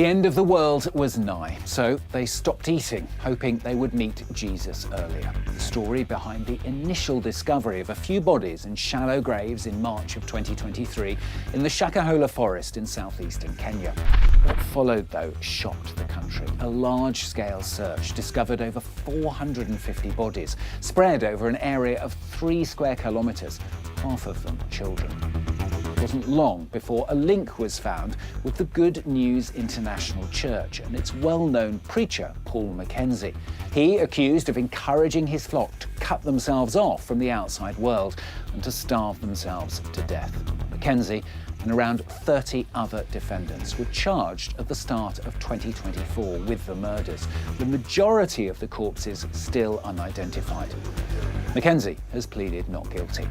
The end of the world was nigh, so they stopped eating, hoping they would meet Jesus earlier. The story behind the initial discovery of a few bodies in shallow graves in March of 2023 in the Shakahola forest in southeastern Kenya. What followed, though, shocked the country. A large-scale search discovered over 450 bodies, spread over an area of 3 square kilometres, half of them children. It wasn't long before a link was found with the Good News International Church and its well-known preacher, Mackenzie. He accused of encouraging his flock to cut themselves off from the outside world and to starve themselves to death. Mackenzie and around 30 other defendants were charged at the start of 2024 with the murders, the majority of the corpses still unidentified. Mackenzie has pleaded not guilty.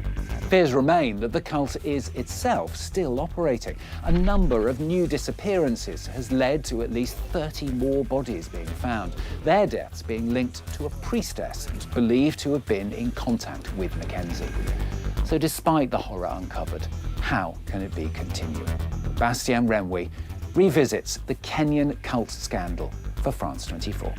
Fears remain that the cult is itself still operating. A number of new disappearances has led to at least 30 more bodies being found, their deaths being linked to a priestess believed to have been in contact with Mackenzie. So despite the horror uncovered, how can it be continuing? Bastien Renouil revisits the Kenyan cult scandal for France 24.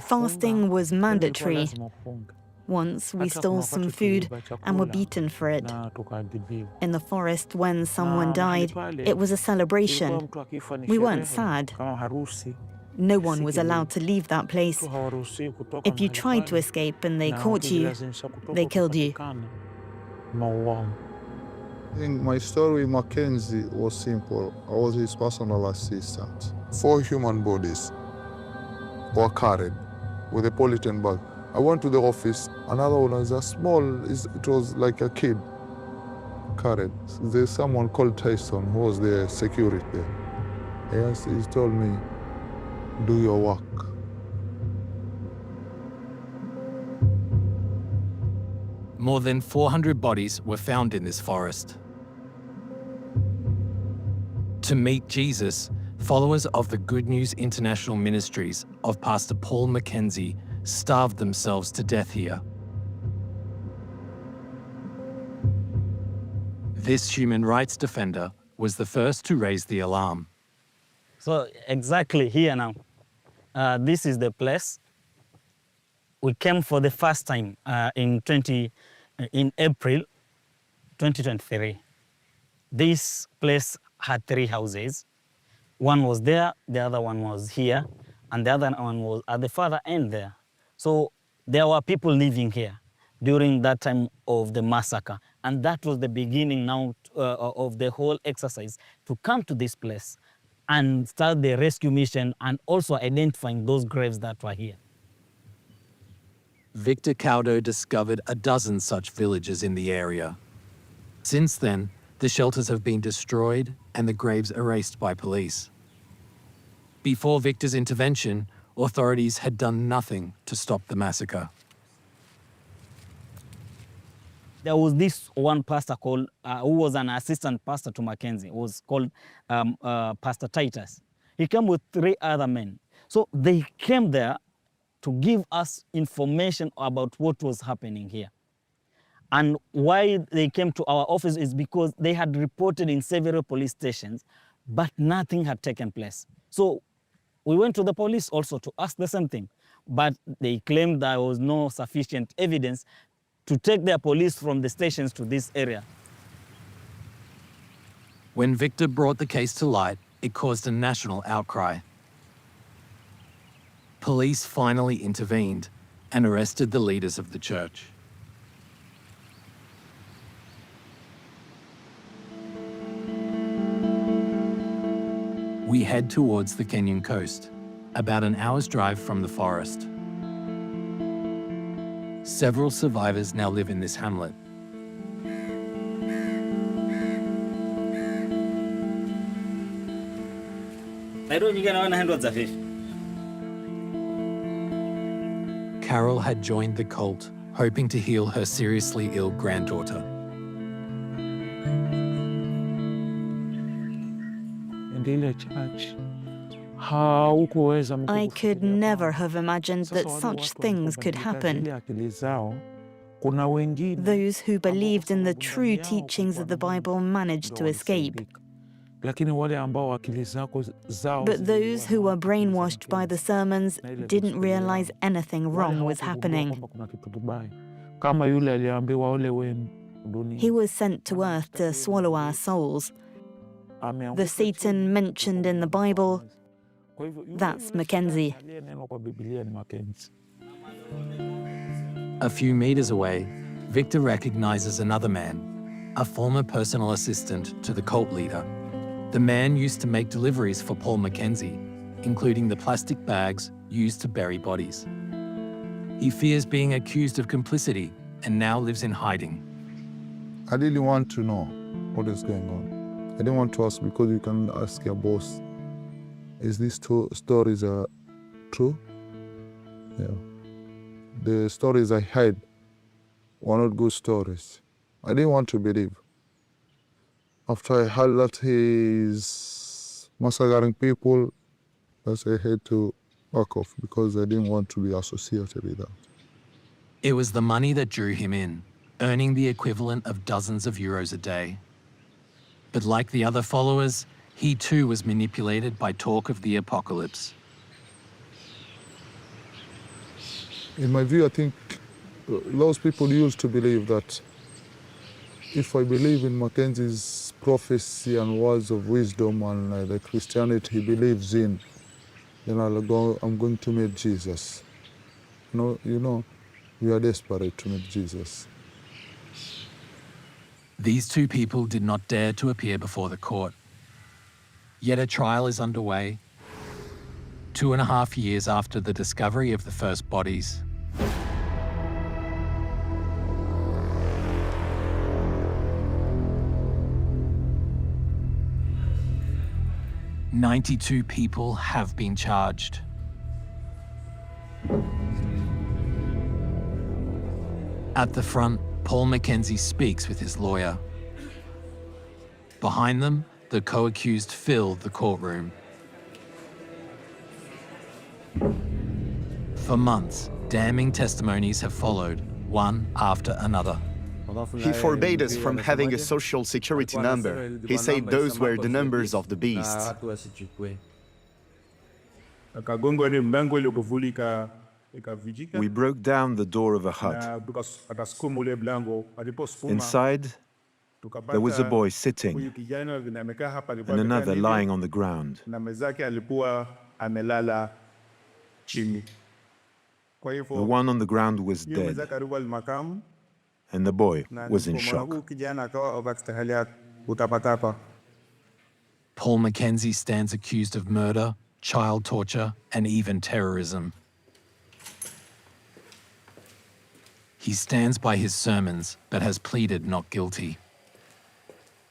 Fasting was mandatory. Once we stole some food and were beaten for it. In the forest, when someone died, it was a celebration. We weren't sad. No one was allowed to leave that place. If you tried to escape and they caught you, they killed you. I think my story with Mackenzie was simple. I was his personal assistant. 4 human bodies were carried with a polythene bag. I went to the office. Another one was a small, it was like a kid carried. There's someone called Tyson who was the security there. Yes, he told me, do your work. More than 400 bodies were found in this forest. To meet Jesus, followers of the Good News International Ministries of Pastor Mackenzie starved themselves to death here. This human rights defender was the first to raise the alarm. So exactly here now, this is the place. We came for the first time in April 2023. This place had 3 houses. One was there, the other one was here, and the other one was at the further end there. So there were people living here during that time of the massacre. And that was the beginning now of the whole exercise to come to this place and start the rescue mission and also identifying those graves that were here. Victor Caudo discovered a dozen such villages in the area. Since then, the shelters have been destroyed and the graves erased by police. Before Victor's intervention, authorities had done nothing to stop the massacre. There was this one pastor called, who was an assistant pastor to Mackenzie. It was called Pastor Titus. He came with 3 other men. So they came there to give us information about what was happening here. And why they came to our office is because they had reported in several police stations, but nothing had taken place. So we went to the police also to ask the same thing, but they claimed there was no sufficient evidence to take their police from the stations to this area. When Victor brought the case to light, it caused a national outcry. Police finally intervened and arrested the leaders of the church. We head towards the Kenyan coast, about an hour's drive from the forest. Several survivors now live in this hamlet. Carol had joined the cult, hoping to heal her seriously ill granddaughter. And in the church, I could never have imagined that such things could happen. Those who believed in the true teachings of the Bible managed to escape. But those who were brainwashed by the sermons didn't realize anything wrong was happening. He was sent to earth to swallow our souls. The Satan mentioned in the Bible, that's Mackenzie. A few meters away, Victor recognizes another man, a former personal assistant to the cult leader. The man used to make deliveries for Paul Mackenzie, including the plastic bags used to bury bodies. He fears being accused of complicity and now lives in hiding. I really want to know what is going on. I didn't want to ask because you can ask your boss, is these two stories true? Yeah. The stories I heard were not good stories. I didn't want to believe. After I heard that he's massacring people, I had to back off because I didn't want to be associated with that. It was the money that drew him in, earning the equivalent of dozens of euros a day. But like the other followers, he too was manipulated by talk of the apocalypse. In my view, I think those people used to believe that if I believe in Mackenzie's prophecy and words of wisdom and the Christianity he believes in, then I'm going to meet Jesus. You know, we are desperate to meet Jesus. These two people did not dare to appear before the court. Yet a trial is underway, 2.5 years after the discovery of the first bodies. "92 people have been charged. At the front, Paul Mackenzie speaks with his lawyer. Behind them, the co-accused fill the courtroom. For months, damning testimonies have followed, one after another. He forbade us from having a social security number. He said those were the numbers of the beast. We broke down the door of a hut. Inside, there was a boy sitting and another lying on the ground. The one on the ground was dead, and the boy was in shock. Paul Mackenzie stands accused of murder, child torture, and even terrorism. He stands by his sermons, but has pleaded not guilty.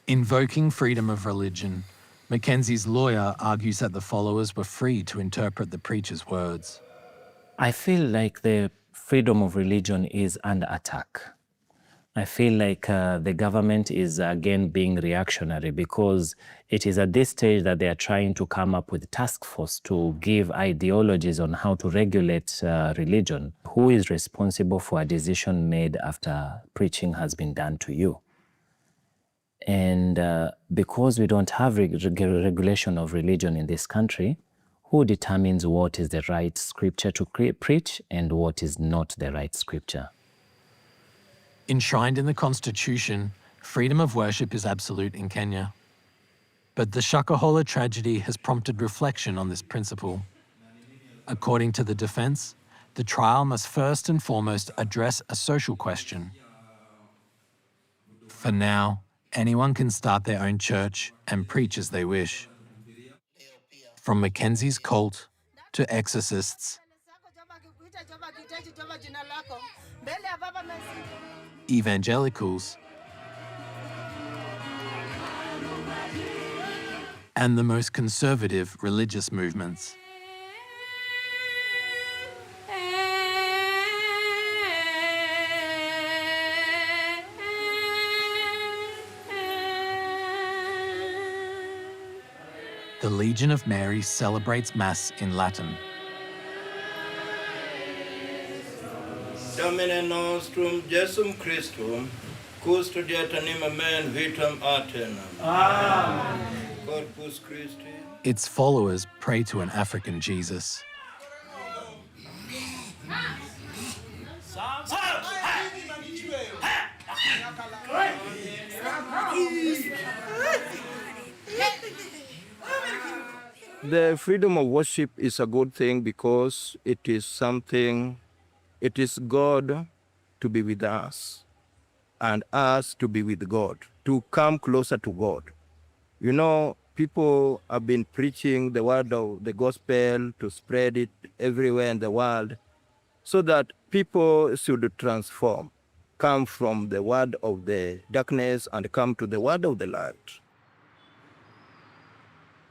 Invoking freedom of religion, Mackenzie's lawyer argues that the followers were free to interpret the preacher's words. I feel like the freedom of religion is under attack. I feel like the government is again being reactionary because it is at this stage that they are trying to come up with a task force to give ideologies on how to regulate religion. Who is responsible for a decision made after preaching has been done to you? And because we don't have regulation of religion in this country, who determines what is the right scripture to preach and what is not the right scripture? Enshrined in the Constitution, freedom of worship is absolute in Kenya. But the Shakahola tragedy has prompted reflection on this principle. According to the defense, the trial must first and foremost address a social question. For now, anyone can start their own church and preach as they wish. From Mackenzie's cult to exorcists, evangelicals, and the most conservative religious movements. the Legion of Mary celebrates Mass in Latin. Domine nostrum Jesum Christum, custodiet anima men vitam aeternam. Amen. Corpus Christi. Its followers pray to an African Jesus. The freedom of worship is a good thing because it is God to be with us and us to be with God, to come closer to God. You know, people have been preaching the word of the gospel to spread it everywhere in the world so that people should transform, come from the word of the darkness and come to the word of the light.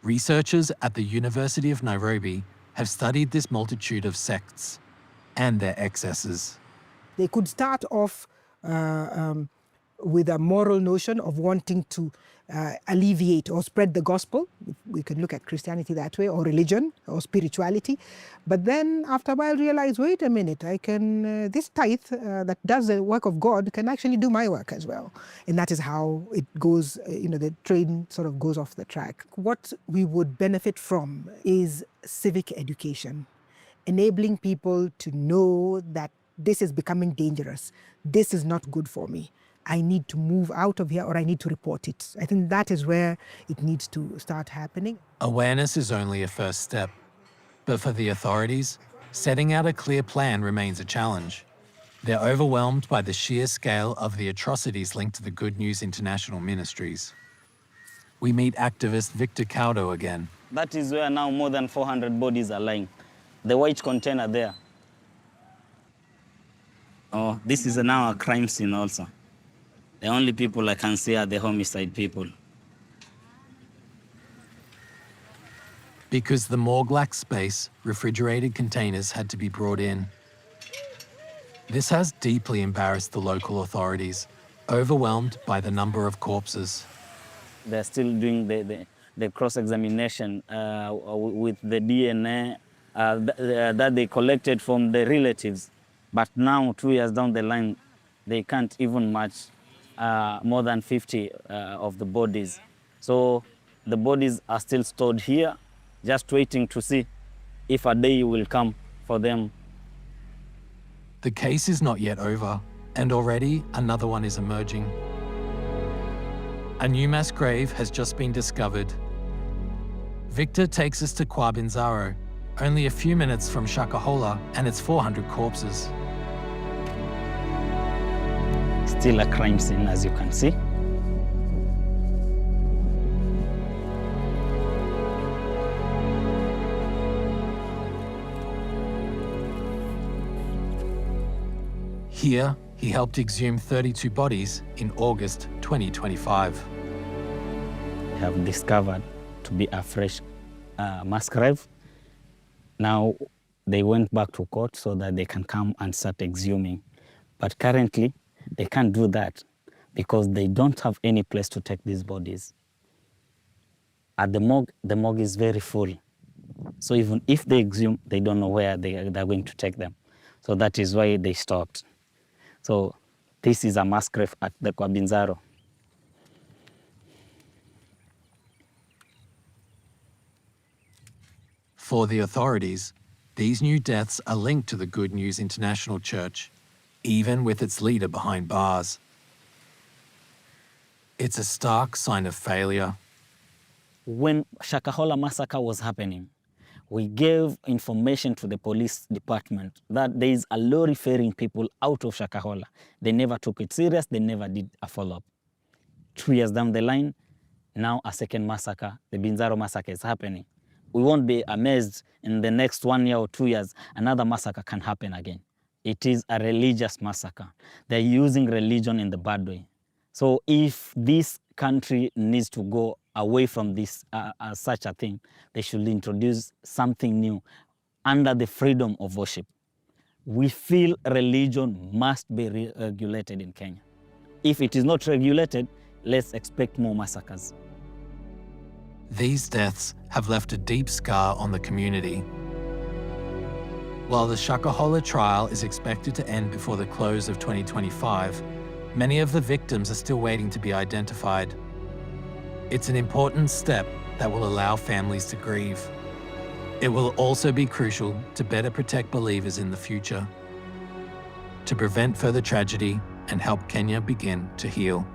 Researchers at the University of Nairobi have studied this multitude of sects and their excesses. They could start off with a moral notion of wanting to alleviate or spread the gospel. We can look at Christianity that way, or religion, or spirituality. But then after a while realize, wait a minute, I can, this tithe that does the work of God can actually do my work as well. And that is how it goes, the train sort of goes off the track. What we would benefit from is civic education, enabling people to know that this is becoming dangerous. This is not good for me. I need to move out of here, or I need to report it. I think that is where it needs to start happening. Awareness is only a first step, but for the authorities, setting out a clear plan remains a challenge. They're overwhelmed by the sheer scale of the atrocities linked to the Good News International Ministries. We meet activist Victor Caudo again. That is where now more than 400 bodies are lying. The white container there. Oh, this is now a crime scene also. The only people I can see are the homicide people. Because the morgue lacked space, refrigerated containers had to be brought in. This has deeply embarrassed the local authorities, overwhelmed by the number of corpses. They're still doing the cross-examination with the DNA that they collected from the relatives. But now, 2 years down the line, they can't even match more than 50 of the bodies. So the bodies are still stored here, just waiting to see if a day will come for them. The case is not yet over, and already another one is emerging. A new mass grave has just been discovered. Victor takes us to Kwabinzaro, only a few minutes from Shakahola and its 400 corpses. Still a crime scene, as you can see. Here, he helped exhume 32 bodies in August 2025. We have discovered to be a fresh mass grave. Now, they went back to court so that they can come and start exhuming. But currently, they can't do that because they don't have any place to take these bodies. At the morgue is very full. So even if they exhume, they don't know where they're going to take them. So that is why they stopped. So this is a mass grave at the Kwabinzaro. For the authorities, these new deaths are linked to the Good News International Church, even with its leader behind bars. It's a stark sign of failure. When Shakahola massacre was happening, we gave information to the police department that there is a law referring people out of Shakahola. They never took it serious, they never did a follow-up. 2 years down the line, now a second massacre, the Binzaro massacre is happening. We won't be amazed in the next 1 year or 2 years, another massacre can happen again. It is a religious massacre. They're using religion in the bad way. So if this country needs to go away from this such a thing, they should introduce something new under the freedom of worship. We feel religion must be regulated in Kenya. If it is not regulated, let's expect more massacres. These deaths have left a deep scar on the community. While the Shakahola trial is expected to end before the close of 2025, many of the victims are still waiting to be identified. It's an important step that will allow families to grieve. It will also be crucial to better protect believers in the future, to prevent further tragedy and help Kenya begin to heal.